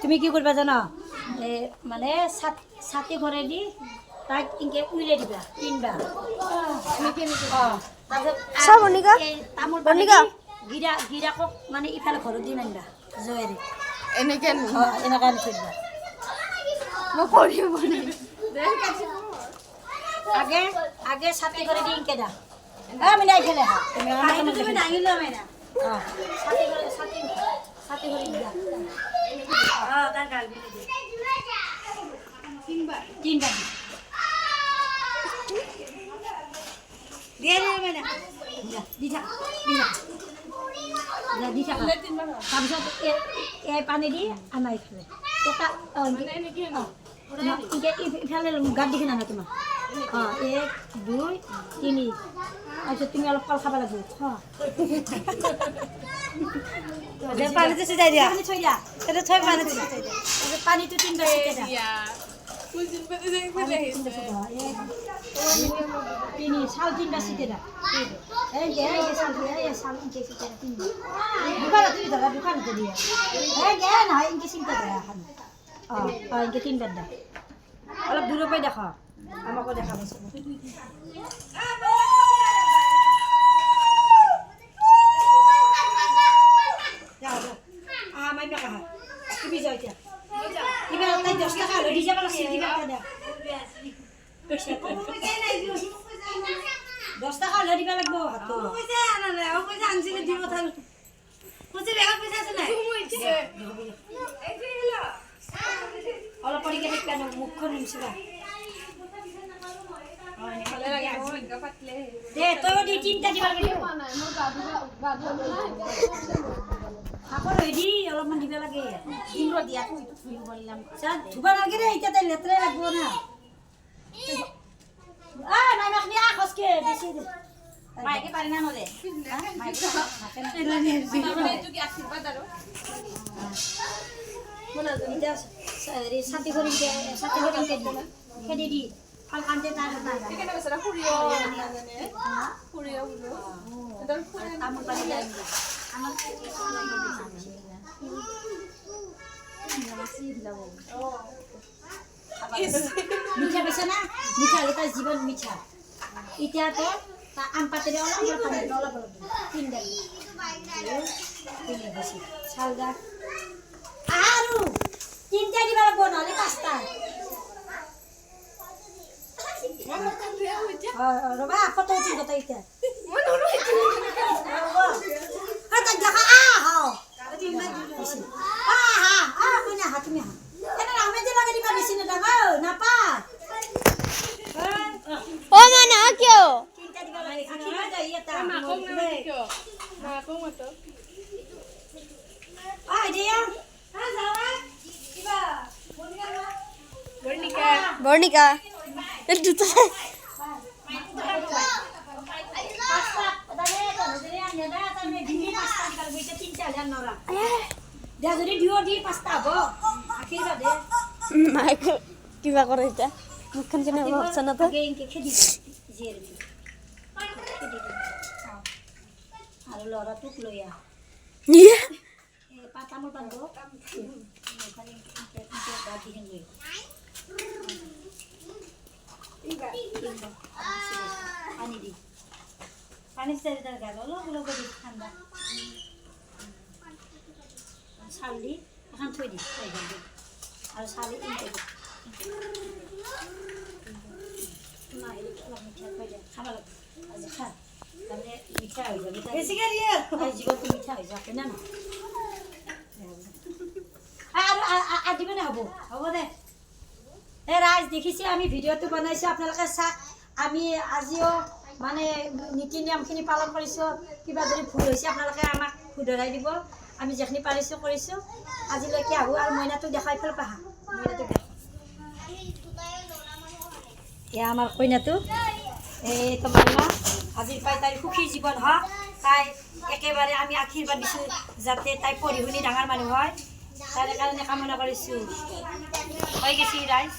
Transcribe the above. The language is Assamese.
তুমি কি করবা জানো মানে ছাতি ঘরে দি তাক ইনকে উইলে দিবা তিনবার তামোল গিরা গিরাকক মানে ইফালে ঘৰত দি নানিবা জয়েৰে এনেকে এনেকে আনি থৈ দিবা আগে আগে ছাতি ঘরে দি ইনকে দা আমি নাই খেলে তুমি দাঙিলো মেনা ছাতি ঘরে দিয়া তার গাল বিলে দে তিনবার দিয়ে রে মেনা দিছা তাৰপিছত এই পানী দি আনাই খালে এটা ইফালে গাত দেখি নানা তোমাক 1 2 3 তাৰপিছত তুমি অলপ কল খাব লাগিব পানীটো ছিটাই দিয়া পানীটো তিনবাৰ ছিটাই দিয়া তিনি চাউল তিনবার সিটে দা এই যে চাউল ইনকে সিটে দা তিনবার দোকানে তুমি দাদা দোকানে তো দিয়া এই যে না ইনকে সিটে দা এখন ইনকে তিনবার দা অলপ দূরে পাই দেখো আমাকে দেখাবো যাও মাই বেকা তুমি যাও এতিয়া কিবা তাই 10 টাকা লই যাব লাগছে কিবা এটা 10 টাকা লই দিবা লাগবো হাত পয়সা আনা না ও পয়সা আনছিলে দিব থাল পয়সা বেগা পয়সা আছে না এই যে হলো অলপ পড়ি গেলে কেন মুখখন নিছিলা ভালো লাগে গা পাতলে দে তো দি তিনটা দিবা লাগে হাকর হইদি অলপমান দিবা লাগে ইন্দ্র দিয়া তুই তো ফুল বললাম স্যার ধুবা লাগে রে এটাতে লেতরে লাগবো না নাই মাখনি খসকে বেশি দে মাইকে পারি না নলে মাইকে হাতে না মানে তুই কি আশীর্বাদ দাও মনে এটা রে শান্তি করি কে দিলা খেদি দি ফাল কানতে তার না এখানে বেসরা ফুরিও জানে ফুরিও বলো তোর ফুরিও আমল পানি যাই আমার মিঠা বেছে না মিঠা এটা জীবন মিঠা এটা তো আম পাতেরে অলপ পানি অলপ তিন ডাল বেশি শালগা আরু তিনটা দিবা লাগবো নালে পাঁচটা রবা কত উঠি কত এটা মনে হইছে কত দেখা হাও মানে হাতমি এটা আমি যে লাগি দিবা বেশি না দাও না পা ও মানা কিও তিনটা দিবা লাগি আখি বাজা ইটা মা কম না কিও মা কম তো আই দিয়া যাওয়া কিবা বর্ণিকা এর জুতো কিবা করে এটা মুখখান কেন ভাবছে না তো আর লড়া টুক লইয়া নিয়ে পাতামল পানবো ওখানে গাছি হেনবে পানি দি পানি চাই তার গেল লোক ঠান্ডা শাল দি এখন থৈ দি আর শালি ইনকে না অলপ মিঠা খাই দে খাবা লাগবে আজ খা তাহলে মিঠা হয়ে যাবে বেশি করে জীবন মিঠা হয়ে যাবে না আর দিবে না হব দে রাইজ দেখিছে আমি ভিডিওটো বনাইছো আপোনালোকে চাওক আমি আজিও মানে নীতি নিয়মখিনি পালন কৰিছোঁ কিবা যদি ভুল হৈছে আপোনালোকে আমাক শুধৰাই দিব আমি যেখিনি পাৰিছোঁ কৰিছোঁ আজিলৈকে আহোঁ আৰু মইনাটোক দেখাই ফেল পাহা মইনাটোক এয়া আমাৰ কইনাটো এই তোমাৰ আজিৰ পাই তাইৰ সুখীৰ জীৱন হওক তাই একেবাৰে আমি আশীৰ্বাদ দিছোঁ যাতে তাই পঢ়ি শুনি ডাঙৰ মানুহ হয় তাৰ কাৰণে কামনা কৰেছি হয়ে গেছি ৰাইস